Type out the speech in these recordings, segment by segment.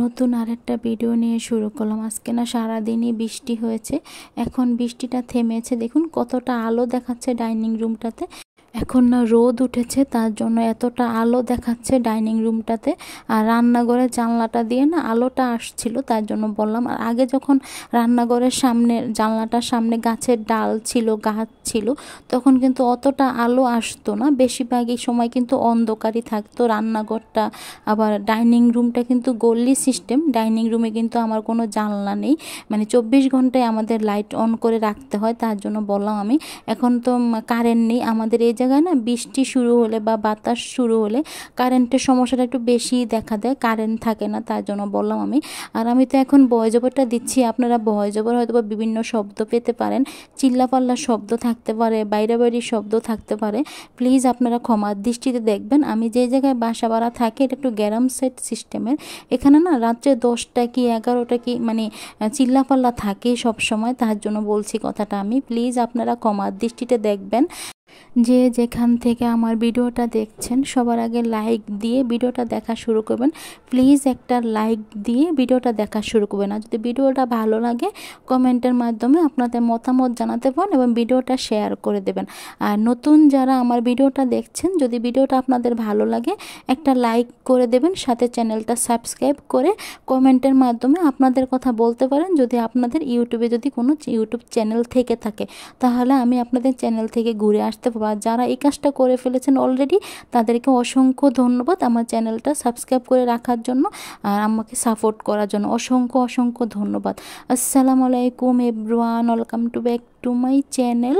নতুন আরেকটা ভিডিও নিয়ে শুরু করলাম। আজকে না সারাদিনই বৃষ্টি হয়েছে, এখন বৃষ্টিটা থেমেছে। দেখুন কতটা আলো দেখাচ্ছে ডাইনিং রুমটাতে। এখন না রোদ উঠেছে, তার জন্য এতটা আলো দেখাচ্ছে ডাইনিং রুমটাতে। আর রান্নাঘরের জানলাটা দিয়ে না আলোটা আসছিল, তার জন্য বললাম। আর আগে যখন রান্নাঘরের সামনে জানলাটার সামনে গাছের ডাল ছিল, গাছ ছিল, তখন কিন্তু অতটা আলো আসতো না। বেশিরভাগই সময় কিন্তু অন্ধকারই থাকতো রান্নাঘরটা। আবার ডাইনিং রুমটা কিন্তু গল্লি সিস্টেম, ডাইনিং রুমে কিন্তু আমার কোনো জানলা নেই, মানে 24 ঘন্টায় আমাদের লাইট অন করে রাখতে হয়। তার জন্য বললাম আমি, এখন তো কারেন্ট নেই আমাদের এই জায়গায় না। বৃষ্টি শুরু হলে বা বাতাস শুরু হলে কারেন্টের সমস্যাটা একটু বেশি দেখা দেয়, কারেন্ট থাকে না। তার জন্য বললাম আমি। আর আমি তো এখন ভয়েস ওভারটা দিচ্ছি, আপনারা ভয়েস ওভার হয়তো বা বিভিন্ন শব্দ পেতে পারেন, চিল্লাপাল্লা শব্দ থাকতে পারে, বাইরে শব্দ থাকতে পারে। প্লিজ আপনারা ক্ষমার দৃষ্টিতে দেখবেন। আমি যে জায়গায় বাসা ভাড়া থাকি এটা একটু গ্যারাম সাইড সিস্টেমের। এখানে না রাত্রে 10টা কি 11টা কি মানে চিল্লাপাল্লা থাকে সব সময়। তার জন্য বলছি কথাটা আমি। প্লিজ আপনারা ক্ষমার দৃষ্টিতে দেখবেন। যে যেখান থেকে আমার ভিডিওটা দেখছেন সবার আগে লাইক দিয়ে ভিডিওটা দেখা শুরু করবেন। প্লিজ একটা লাইক দিয়ে ভিডিওটা দেখা শুরু করবেন। আর যদি ভিডিওটা ভালো লাগে কমেন্টের মাধ্যমে আপনাদের মতামত জানাতে পারেন এবং ভিডিওটা শেয়ার করে দেবেন। আর নতুন যারা আমার ভিডিওটা দেখছেন, যদি ভিডিওটা আপনাদের ভালো লাগে একটা লাইক করে দেবেন, সাথে চ্যানেলটা সাবস্ক্রাইব করে কমেন্টের মাধ্যমে আপনাদের কথা বলতে পারেন। যদি আপনাদের ইউটিউবে যদি কোনো ইউটিউব চ্যানেল থেকে থাকে, তাহলে আমি আপনাদের চ্যানেল থেকে ঘুরে আসতে পারবো। আর যারা এই কাজটা করে ফেলেছেন অলরেডি, তাদেরকে অসংখ্য ধন্যবাদ আমার চ্যানেলটা সাবস্ক্রাইব করে রাখার জন্য আর আমাকে সাপোর্ট করার জন্য অসংখ্য অসংখ্য ধন্যবাদ। আসসালামু আলাইকুম everyone, welcome to back to my channel.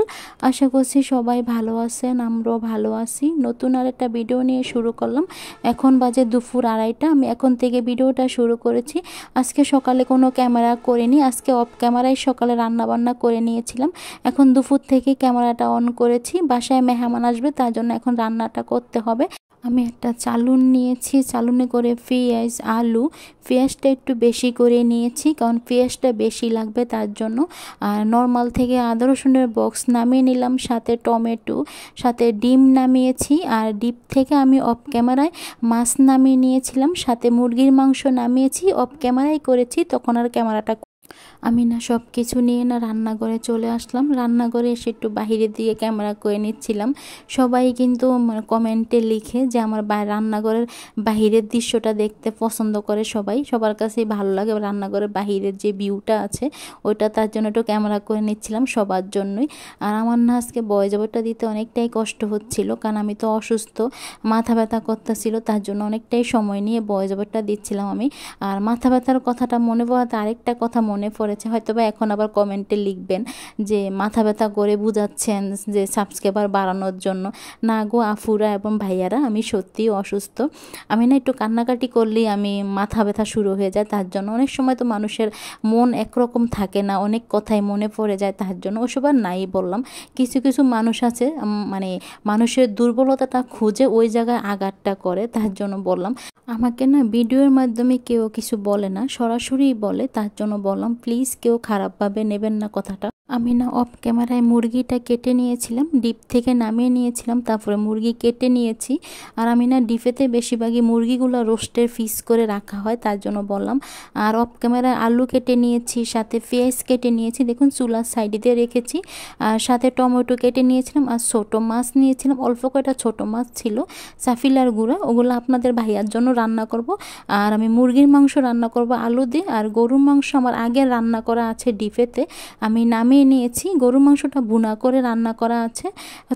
আশা করছি সবাই ভালো আছেন, আমরাও ভালো আছি। নতুন আর একটা ভিডিও নিয়ে শুরু করলাম। এখন বাজে দুপুর 2:30। আমি এখন থেকে ভিডিওটা শুরু করেছি। আজকে সকালে কোনো ক্যামেরা করিনি, আজকে অফ ক্যামেরায় সকালে রান্নাবান্না করে নিয়েছিলাম। এখন দুপুর থেকে ক্যামেরাটা অন করেছি, বাসায় মেহমান আসবে, তার জন্য এখন রান্নাটা করতে হবে। আমি একটা চালুন নিয়েছি, চালুনে করে পেঁয়াজ আলু, পেঁয়াজটা একটু বেশি করে নিয়েছি কারণ পেঁয়াজটা বেশি লাগবে তার জন্য। আর নর্মাল থেকে আদা রসুনের বক্স নামিয়ে নিলাম, সাথে টমেটো, সাথে ডিম নামিয়েছি। আর ডিপ থেকে আমি অফ ক্যামেরায় মাছ নামিয়ে নিয়েছিলাম, সাথে মুরগির মাংস নামিয়েছি, অফ ক্যামেরায় করেছি। তখন আর ক্যামেরাটা আমি না সব কিছু নিয়ে না রান্নাঘরে চলে আসলাম। রান্নাঘরে এসে একটু বাহিরে দিয়ে ক্যামেরা করে নিচ্ছিলাম। সবাই কিন্তু কমেন্টে লিখে যে আমার রান্নাঘরের বাহিরের দৃশ্যটা দেখতে পছন্দ করে সবাই, সবার কাছেই ভালো লাগে। রান্নাঘরের বাহিরের যে ভিউটা আছে ওইটা, তার জন্য একটু ক্যামেরা করে নিচ্ছিলাম সবার জন্যই। আর আমার না আজকে ভয়েস ওভারটা দিতে অনেকটাই কষ্ট হচ্ছিল, কারণ আমি তো অসুস্থ, মাথা ব্যথা করতেছিল, তার জন্য অনেকটাই সময় নিয়ে ভয়েস ওভারটা দিচ্ছিলাম আমি। আর মাথা ব্যথার কথাটা মনে পড়াতে আরেকটা কথা মনে পড়েছে, হয়তো বা এখন আবার কমেন্টে লিখবেন যে মাথা ব্যথা করে বুঝাচ্ছেন যে সাবস্ক্রাইবার বাড়ানোর জন্য। না গো আফুরা এবং ভাইয়ারা, আমি সত্যিই অসুস্থ। আমি না একটু কান্নাকাটি করলেই আমি মাথা ব্যথা শুরু হয়ে যায়, তার জন্য। অনেক সময় তো মানুষের মন একরকম থাকে না, অনেক কথাই মনে পড়ে যায়, তার জন্য। ওসব আর নাই বললাম। কিছু কিছু মানুষ আছে মানে মানুষের দুর্বলতাটা খুঁজে ওই জায়গায় আঘাতটা করে, তার জন্য বললাম। আমাকে না ভিডিওর মাধ্যমে কেউ কিছু বলে না, সরাসরি বলে, তার জন্য বললাম প্লিজ কেউ খারাপভাবে নেবেন না কথাটা। আমি না অফ ক্যামেরায় মুরগিটা কেটে নিয়েছিলাম, ডিপ থেকে নামিয়ে নিয়েছিলাম, তারপরে মুরগি কেটে নিয়েছি। আর আমি না ডিপেতে বেশিরভাগই মুরগিগুলো রোস্টের পিস করে রাখা হয়, তার জন্য বললাম। আর অফ ক্যামেরায় আলু কেটে নিয়েছি, সাথে পেঁয়াজ কেটে নিয়েছি, দেখুন চুলার সাইডে দিয়ে রেখেছি। আর সাথে টমেটো কেটে নিয়েছিলাম, আর ছোটো মাছ নিয়েছিলাম, অল্প কয়টা ছোটো মাছ ছিল, সাফিলার গুঁড়া, ওগুলো আপনাদের ভাইয়ার জন্য রান্না করব। আর আমি মুরগির মাংস রান্না করব আলু দিয়ে। আর গরুর মাংস আমার আগে রান্না করা আছে ডিপেতে, আমি নামিয়ে নিয়েছি। গরুর মাংসটা ভুনা করে রান্না করা আছে,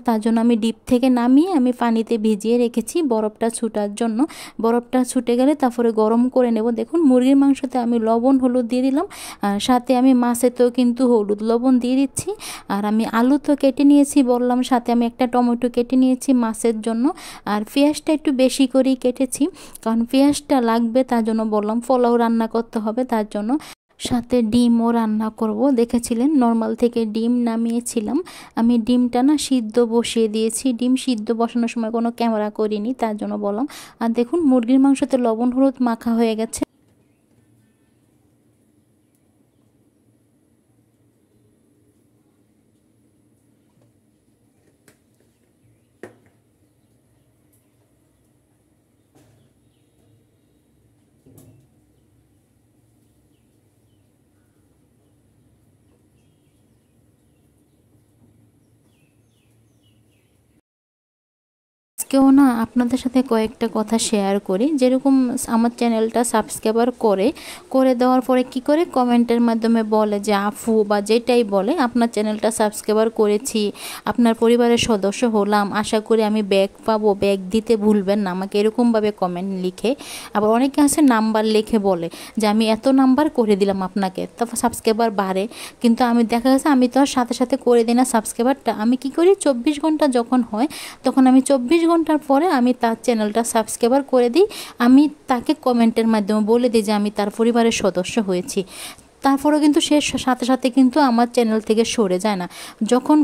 তার জন্য আমি ডিপ থেকে নামিয়ে আমি পানিতে ভিজিয়ে রেখেছি বরফটা ছুটার জন্য। বরফটা ছুটে গেলে তারপরে গরম করে নেব। দেখুন মুরগির মাংসতে আমি লবণ হলুদ দিয়ে দিলাম, আর সাথে আমি মাছেতেও কিন্তু হলুদ লবণ দিয়ে দিচ্ছি। আর আমি আলু তো কেটে নিয়েছি বললাম, সাথে আমি একটা টমেটো কেটে নিয়েছি মাছের জন্য। আর পেঁয়াজটা একটু বেশি করেই কেটেছি, কারণ পেঁয়াজটা লাগবে, তার জন্য বললাম। পোলাও রান্না করতে হবে, তার জন্য। সাথে ডিমও রান্না করব। দেখেছিলেন নর্মাল থেকে ডিম নামিয়েছিলাম। আমি ডিমটা না সিদ্ধ বসিয়ে দিয়েছি, ডিম সিদ্ধ বসানোর সময় কোনো ক্যামেরা করিনি, তার জন্য বললাম। আর দেখুন মুরগির মাংসতে লবণ হলুদ মাখা হয়ে গেছে। আজকেও না আপনাদের সাথে কয়েকটা কথা শেয়ার করি। যেরকম আমার চ্যানেলটা সাবস্ক্রাইবার করে দেওয়ার পরে কি করে কমেন্টের মাধ্যমে বলে যে আফু বা যেটাই বলে আপনার চ্যানেলটা সাবস্ক্রাইবার করেছি, আপনার পরিবারের সদস্য হলাম, আশা করি আমি ব্যাগ পাবো, ব্যাগ দিতে ভুলবেন না আমাকে, এরকমভাবে কমেন্ট লিখে। আবার অনেকে আছে নাম্বার লিখে বলে যে আমি এত নাম্বার করে দিলাম আপনাকে, তারপর সাবস্ক্রাইবার বাড়ে। কিন্তু আমি দেখা গেছে আমি তো আর সাথে সাথে করে দিই না সাবস্ক্রাইবারটা। আমি কি করি 24 ঘন্টা যখন হয় তখন আমি 24 ঘন্টার পরে আমি তার চ্যানেলটা সাবস্ক্রাইবার করে দিই। আমি তাকে কমেন্টের মাধ্যমে বলে দিই যে আমি তার পরিবারের সদস্য হয়েছি। তারপরেও কিন্তু সে সাথে সাথে কিন্তু আমার চ্যানেল থেকে সরে যায় না। যখন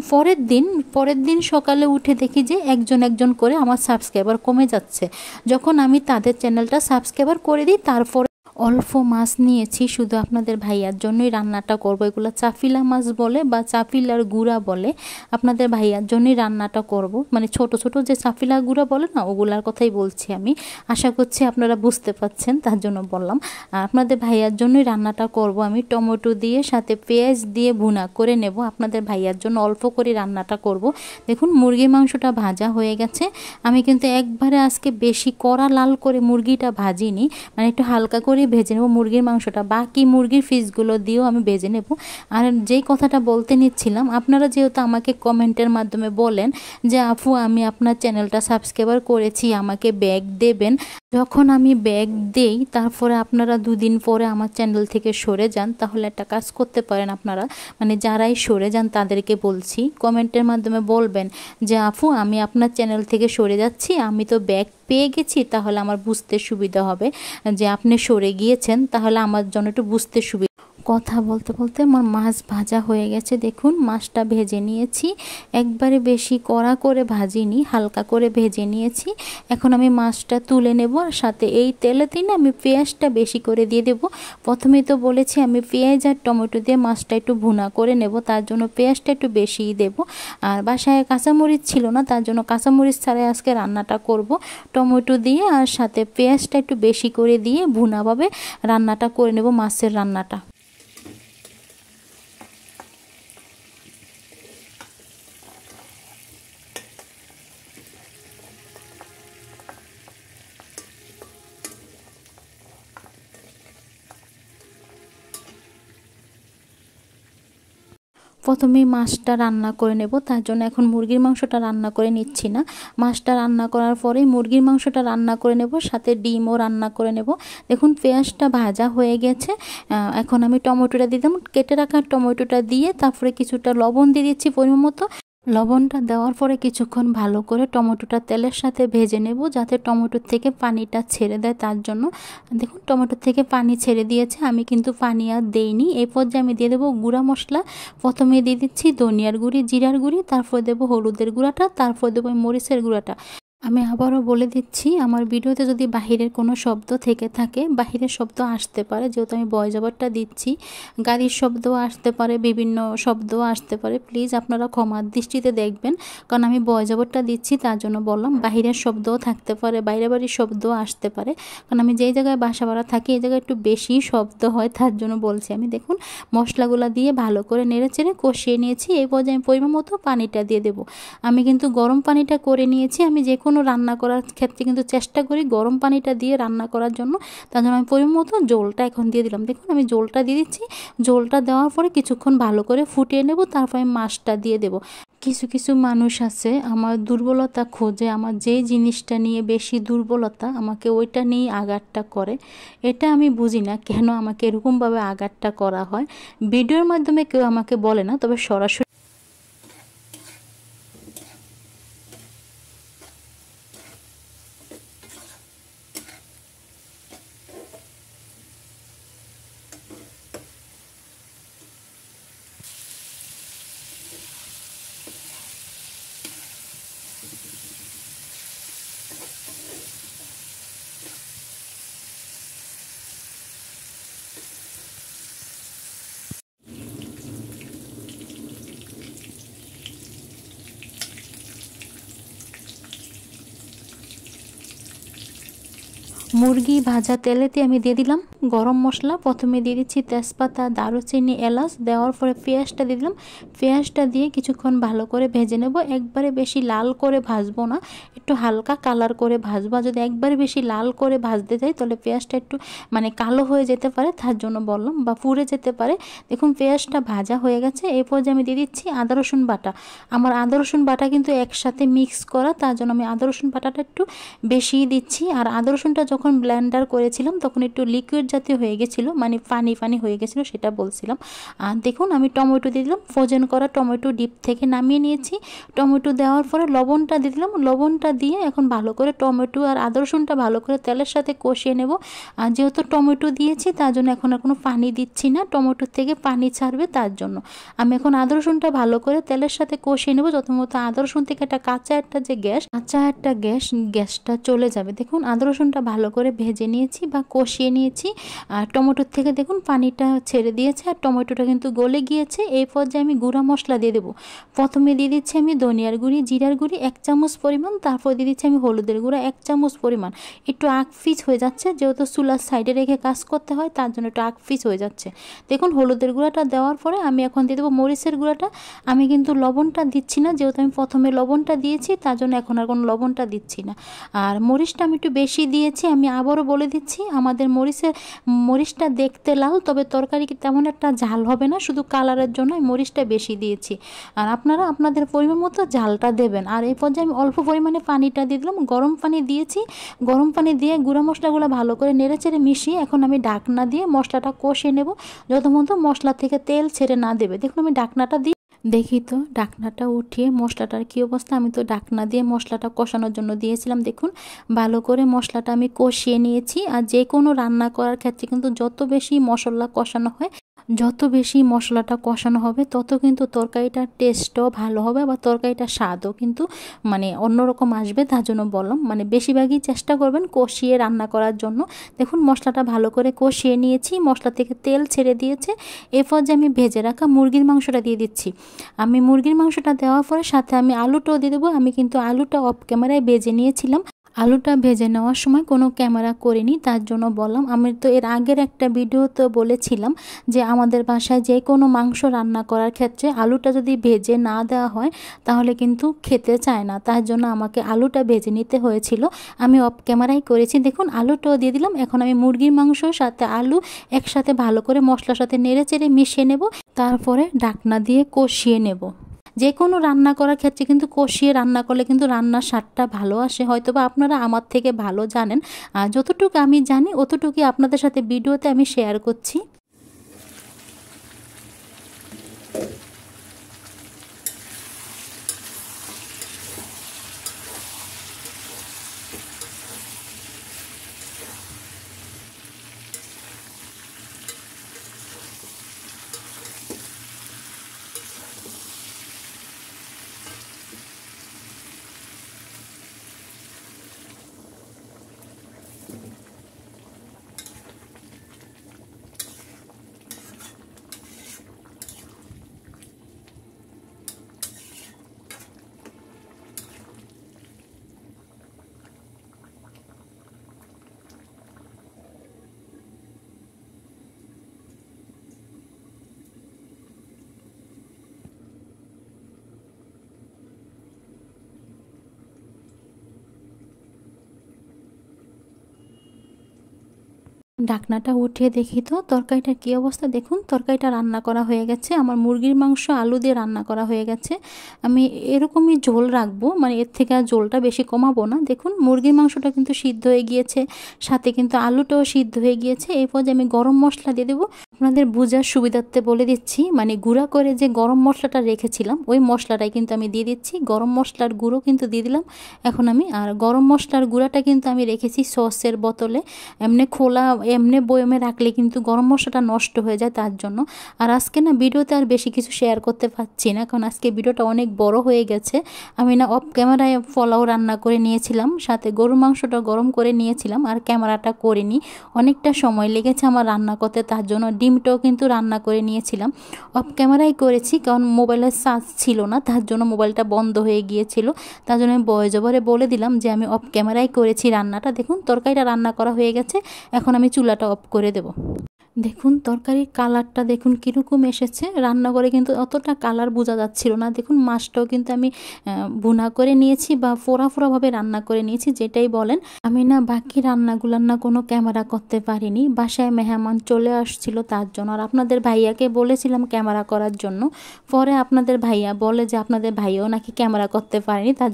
পরের দিন সকালে উঠে দেখি যে একজন একজন করে আমার সাবস্ক্রাইবার কমে যাচ্ছে। যখন আমি তাদের চ্যানেলটা সাবস্ক্রাইবার করে দিই, তারপরে অল্প মাছ নিয়েছি, শুধু আপনাদের ভাইয়ার জন্যই রান্নাটা করব। এগুলো চাফিলা মাছ বলে বা চাফিলার গুঁড়া বলে, আপনাদের ভাইয়ার জন্যই রান্নাটা করব। মানে ছোট ছোট যে চাফিলা গুঁড়া বলে না, ওগুলার কথাই বলছি আমি। আশা করছি আপনারা বুঝতে পাচ্ছেন, তার জন্য বললাম। আর আপনাদের ভাইয়ার জন্যই রান্নাটা করব আমি। টমেটো দিয়ে সাথে পেঁয়াজ দিয়ে ভুনা করে নেব। আপনাদের ভাইয়ার জন্য অল্প করে রান্নাটা করব। দেখুন মুরগির মাংসটা ভাজা হয়ে গেছে। আমি কিন্তু একবারে আজকে বেশি কড়া লাল করে মুরগিটা ভাজিনি, মানে একটু হালকা করে ভেজে নেব মুরগির মাংসটা। বাকি মুরগির পিসগুলো দিয়েও আমি ভেজে নেব। আর যেই কথাটা বলতে নিচ্ছিলাম, আপনারা যেহেতু আমাকে কমেন্টের মাধ্যমে বলেন যে আপু আমি আপনার চ্যানেলটা সাবস্ক্রাইবার করেছি, আমাকে ব্যাগ দেবেন। যখন আমি ব্যাগ দেই তারপরে আপনারা দুদিন পরে আমার চ্যানেল থেকে সরে যান, তাহলে একটা কাজ করতে পারেন আপনারা, মানে যারাই সরে যান তাদেরকে বলছি, কমেন্টের মাধ্যমে বলবেন যে আপু আমি আপনার চ্যানেল থেকে সরে যাচ্ছি, আমি তো ব্যাগ পেয়ে গেছি, তাহলে আমার বুঝতে সুবিধা হবে যে আপনি সরে গিয়েছেন, তাহলে আমার জন্য একটু বুঝতে সুবিধা। কথা বলতে বলতে আমার মাছ ভাজা হয়ে গেছে। দেখুন মাছটা ভেজে নিয়েছি, একবারে বেশি কড়া করে ভাজিনি, হালকা করে ভেজে নিয়েছি। এখন আমি মাছটা তুলে নেব, আর সাথে এই তেলেতেই না আমি পেঁয়াজটা বেশি করে দিয়ে দেব। প্রথমেই তো বলেছি আমি পেঁয়াজ আর টমেটো দিয়ে মাছটা একটু ভুনা করে নেব, তার জন্য পেঁয়াজটা একটু বেশিই দেব। আর বাসায় কাঁচামরিচ ছিল না, তার জন্য কাঁচামরিচ ছাড়াই আজকে রান্নাটা করব। টমেটো দিয়ে আর সাথে পেঁয়াজটা একটু বেশি করে দিয়ে ভুনাভাবে রান্নাটা করে নেব, মাছের রান্নাটা। প্রথমেই মাছটা রান্না করে নেব, তার জন্য এখন মুরগির মাংসটা রান্না করে নিচ্ছি না। মাছটা রান্না করার পরেই মুরগির মাংসটা রান্না করে নেব, সাথে ডিমও রান্না করে নেব। দেখুন পেঁয়াজটা ভাজা হয়ে গেছে। এখন আমি টমেটোটা দিলাম, কেটে রাখা টমেটোটা দিয়ে তারপরে কিছুটা লবণ দিয়ে দিচ্ছি পরিমাণ মতো। লবণটা দেওয়ার পরে কিছুক্ষণ ভালো করে টমেটোটা তেলের সাথে ভেজে নেব, যাতে টমেটোর থেকে পানিটা ছেড়ে দেয়, তার জন্য। দেখুন টমেটোর থেকে পানি ছেড়ে দিয়েছে, আমি কিন্তু পানি আর দেইনি। এই পর্যায়ে আমি দিয়ে দেবো গুঁড়া মশলা। প্রথমে দিয়ে দিচ্ছি ধনিয়ার গুঁড়ি, জিরার গুঁড়ি, তারপর দেবো হলুদের গুঁড়াটা, তারপর দেবো মরিচের গুঁড়াটা। আমি আবারও বলে দিচ্ছি, আমার ভিডিওতে যদি বাহিরের কোনো শব্দ থেকে থাকে, বাহিরের শব্দ আসতে পারে, যেহেতু আমি ভয়েস ওভারটা দিচ্ছি, গাড়ির শব্দও আসতে পারে, বিভিন্ন শব্দও আসতে পারে। প্লিজ আপনারা ক্ষমার দৃষ্টিতে দেখবেন, কারণ আমি ভয়েস ওভারটা দিচ্ছি, তার জন্য বললাম। বাহিরের শব্দও থাকতে পারে, বাইরে বাড়ির শব্দও আসতে পারে, কারণ আমি যেই জায়গায় বাসা ভাড়া থাকি এই জায়গায় একটু বেশি শব্দ হয়, তার জন্য বলছি আমি। দেখুন মশলাগুলো দিয়ে ভালো করে নেড়ে চেড়ে কষিয়ে নিয়েছি। এই পর্যায়ে আমি পরিমাণ মতো পানিটা দিয়ে দেবো। আমি কিন্তু গরম পানিটা করে নিয়েছি। আমি যে কোনো রান্না করার ক্ষেত্রে কিন্তু চেষ্টা করি গরম পানিটা দিয়ে রান্না করার জন্য, তার জন্য আমি পরিমাণ মতো জলটা এখন দিয়ে দিলাম। দেখুন আমি জলটা দিয়ে দিচ্ছি। জলটা দেওয়ার পরে কিছুক্ষণ ভালো করে ফুটিয়ে নেব, তারপর আমি মাছটা দিয়ে দেব। কিছু কিছু মানুষ আছে আমার দুর্বলতা খোঁজে, আমার যেই জিনিসটা নিয়ে বেশি দুর্বলতা আমাকে ওইটা নিয়েই আঘাতটা করে। এটা আমি বুঝি না কেন আমাকে এরকমভাবে আঘাতটা করা হয়। ভিডিওর মাধ্যমে কেউ আমাকে বলে না, তবে সরাসরি মুরগি ভাজা তেলেতে আমি দিয়ে দিলাম গরম মশলা। প্রথমে দিয়ে দিচ্ছি তেজপাতা, দারুচিনি, এলাচ। দেওয়ার পরে পেঁয়াজটা দিয়ে দিলাম। পেঁয়াজটা দিয়ে কিছুক্ষণ ভালো করে ভেজে নেব। একবারে বেশি লাল করে ভাজবো না, একটু হালকা কালার করে ভাজবো। যদি একবারে বেশি লাল করে ভাজতে যাই তাহলে পেঁয়াজটা একটু কালো হয়ে যেতে পারে, তার জন্য বললাম, বা পুড়ে যেতে পারে। দেখুন পেঁয়াজটা ভাজা হয়ে গেছে। এরপর যে আমি দিয়ে দিচ্ছি আদা রসুন বাটা। আমার আদা রসুন বাটা কিন্তু একসাথে মিক্স করা, তার জন্য আমি আদা রসুন বাটাটা একটু বেশি দিচ্ছি। আর আদা রসুনটা যখন ব্লেন্ডার করেছিলাম তখন একটু লিকুইড জাতীয় হয়ে গেছিলো, পানি পানি হয়ে গেছিলো, সেটা বলছিলাম। আর দেখুন আমি টমেটো দিয়ে দিলাম, ফ্রোজেন করা টমেটো ডিপ থেকে নামিয়ে নিয়েছি। টমেটো দেওয়ার পরে লবণটা দিয়ে দিলাম। লবণটা দিয়ে এখন ভালো করে টমেটো আর আদা রসুনটা ভালো করে তেলের সাথে কষিয়ে নেব। আর যেহেতু টমেটো দিয়েছি তার জন্য এখন আর কোনো পানি দিচ্ছি না, টমেটোর থেকে পানি ছাড়বে, তার জন্য আমি এখন আদা রসুনটা ভালো করে তেলের সাথে কষিয়ে নেব। যতমতো আদা রসুন থেকে একটা কাঁচা গ্যাসটা চলে যাবে। দেখুন আদা রসুনটা ভালো করে ভেজে নিয়েছি বা কষিয়ে নিয়েছি। আর টমেটোর থেকে দেখুন পানিটা ছেড়ে দিয়েছে আর টমেটোটা কিন্তু গলে গিয়েছে। এই পর্যায়ে আমি গুঁড়া মশলা দিয়ে দেবো। প্রথমে দিয়ে দিচ্ছি আমি ধনিয়ার গুঁড়ি, জিরার গুঁড়ি 1 চামচ পরিমাণ। তারপর দিয়ে দিচ্ছি আমি হলুদের গুঁড়া 1 চামচ পরিমাণ। একটু আকফিস হয়ে যাচ্ছে, যেহেতু চুলার সাইডে রেখে কাজ করতে হয় তার জন্য একটু আকফিস হয়ে যাচ্ছে। দেখুন হলুদের গুঁড়াটা দেওয়ার পরে আমি এখন দিয়ে দেবো মরিচের গুঁড়াটা। আমি কিন্তু লবণটা দিচ্ছি না, যেহেতু আমি প্রথমে লবণটা দিয়েছি তার জন্য এখন আর কোনো লবণটা দিচ্ছি না। আর মরিচটা আমি একটু বেশি দিয়েছি। আমি আবারও বলে দিচ্ছি, আমাদের মরিচটা দেখতে লাল, তবে তরকারি তেমন একটা ঝাল হবে না, শুধু কালারের জন্য আমি মরিচটা বেশি দিয়েছি। আর আপনারা আপনাদের পরিমাণ মতো ঝালটা দেবেন। আর এই পর্যায়ে আমি অল্প পরিমাণে পানিটা দিয়ে দিলাম, গরম পানি দিয়েছি। গরম পানি দিয়ে গুঁড়া মশলাগুলো ভালো করে নেড়েচেড়ে মিশিয়ে এখন আমি ঢাকনা দিয়ে মশলাটা কষিয়ে নেব, যতক্ষণ মশলা থেকে তেল ছেড়ে না দেবে। দেখুন আমি ঢাকনাটা দিয়ে দেখি তো ঢাকনাটা উঠিয়ে মশলাটার কী অবস্থা। আমি তো ঢাকনা দিয়ে মশলাটা কষানোর জন্য দিয়েছিলাম। দেখুন ভালো করে মশলাটা আমি কষিয়ে নিয়েছি। আর যে কোনো রান্না করার ক্ষেত্রে কিন্তু যত বেশি মশলা কষানো হয়, যত বেশি মশলাটা কষানো হবে তত কিন্তু তরকারিটার টেস্টও ভালো হবে, বা তরকারিটার স্বাদও কিন্তু অন্যরকম আসবে। তার জন্য বললাম বেশিরভাগই চেষ্টা করবেন কষিয়ে রান্না করার জন্য। দেখুন মশলাটা ভালো করে কষিয়ে নিয়েছি, মশলা থেকে তেল ছেড়ে দিয়েছে। এরপর যে আমি ভেজে রাখা মুরগির মাংসটা দিয়ে দিচ্ছি। আমি মুরগির মাংসটা দেওয়ার পরে সাথে আমি আলুটাও দিয়ে দেবো। আমি কিন্তু আলুটা অফ ক্যামেরায় ভেজে নিয়েছিলাম। আলুটা ভেজে নেওয়ার সময় কোনো ক্যামেরা করিনি, তার জন্য বললাম। আমি তো এর আগের একটা ভিডিওতে বলেছিলাম যে আমাদের বাসায় যে কোনো মাংস রান্না করার ক্ষেত্রে আলুটা যদি ভেজে না দেওয়া হয় তাহলে কিন্তু খেতে চায় না, তার জন্য আমাকে আলুটা ভেজে নিতে হয়েছিল। আমি অফ ক্যামেরাই করেছি। দেখুন আলুটাও দিয়ে দিলাম। এখন আমি মুরগির মাংস সাথে আলু একসাথে ভালো করে মশলার সাথে নেড়েচেড়ে মিশিয়ে নেব, তারপরে ঢাকনা দিয়ে কষিয়ে নেব। যে কোনো রান্না করার ক্ষেত্রে কিন্তু কষিয়ে রান্না করলে কিন্তু রান্নার স্বাদটা ভালো আসে। হয়তোবা আপনারা আমার থেকে ভালো জানেন, আর যতটুকু আমি জানি অতটুকুই আপনাদের সাথে ভিডিওতে আমি শেয়ার করছি। ঢাকনাটা উঠিয়ে দেখি তো তরকারিটার কী অবস্থা। দেখুন তরকারিটা রান্না করা হয়ে গেছে। আমার মুরগির মাংস আলু দিয়ে রান্না করা হয়ে গেছে। আমি এরকমই ঝোল রাখবো, এর থেকে আর ঝোলটা বেশি কমাবো না। দেখুন মুরগির মাংসটা কিন্তু সিদ্ধ হয়ে গিয়েছে, সাথে কিন্তু আলুটাও সিদ্ধ হয়ে গিয়েছে। এরপর যে আমি গরম মশলা দিয়ে দেবো। আপনাদের বোঝার সুবিধার্থে বলে দিচ্ছি, গুঁড়া করে যে গরম মশলাটা রেখেছিলাম ওই মশলাটাই কিন্তু আমি দিয়ে দিচ্ছি। গরম মশলার গুঁড়ো কিন্তু দিয়ে দিলাম এখন আমি। আর গরম মশলার গুঁড়াটা কিন্তু আমি রেখেছি সসের বোতলে, এমনি খোলা এমনি বয়মে রাখলে কিন্তু গরম মশলাটা নষ্ট হয়ে যায়, তার জন্য। আর আজকে না ভিডিওতে আর বেশি কিছু শেয়ার করতে পারছি না, কারণ আজকে ভিডিওটা অনেক বড় হয়ে গেছে। আমি না অফ ক্যামেরায় পোলাও রান্না করে নিয়েছিলাম, সাথে গরুর মাংসটা গরম করে নিয়েছিলাম, আর ক্যামেরাটা করিনি। অনেকটা সময় লেগেছে আমার রান্না করতে, তার জন্য ডিমটাও কিন্তু রান্না করে নিয়েছিলাম। অফ ক্যামেরাই করেছি, কারণ মোবাইলের চার্জ ছিল না, তার জন্য মোবাইলটা বন্ধ হয়ে গিয়েছিল। তার জন্য আমি ভয়েস ওভারে বলে দিলাম যে আমি অফ ক্যামেরাই করেছি রান্নাটা। দেখুন তরকারিটা রান্না করা হয়ে গেছে, এখন আমি চুলাটা অফ করে দেব। দেখুন তরকারির কালারটা দেখুন কীরকম এসেছে। রান্না করে কিন্তু অতটা কালার বোঝা যাচ্ছিল না। দেখুন মাছটাও কিন্তু আমি ভুনা করে নিয়েছি বা ফোড়া ফোড়াভাবে রান্না করে নিয়েছি, যেটাই বলেন। আমি না বাকি রান্নাগুলোর না কোনো ক্যামেরা করতে পারিনি, বাসায় মেহমান চলে আসছিল তার জন্য। আর আপনাদের ভাইয়াকে বলেছিলাম ক্যামেরা করার জন্য, পরে আপনাদের ভাইয়া বলে যে আপনাদের ভাইয়াও নাকি ক্যামেরা করতে পারেনি, তার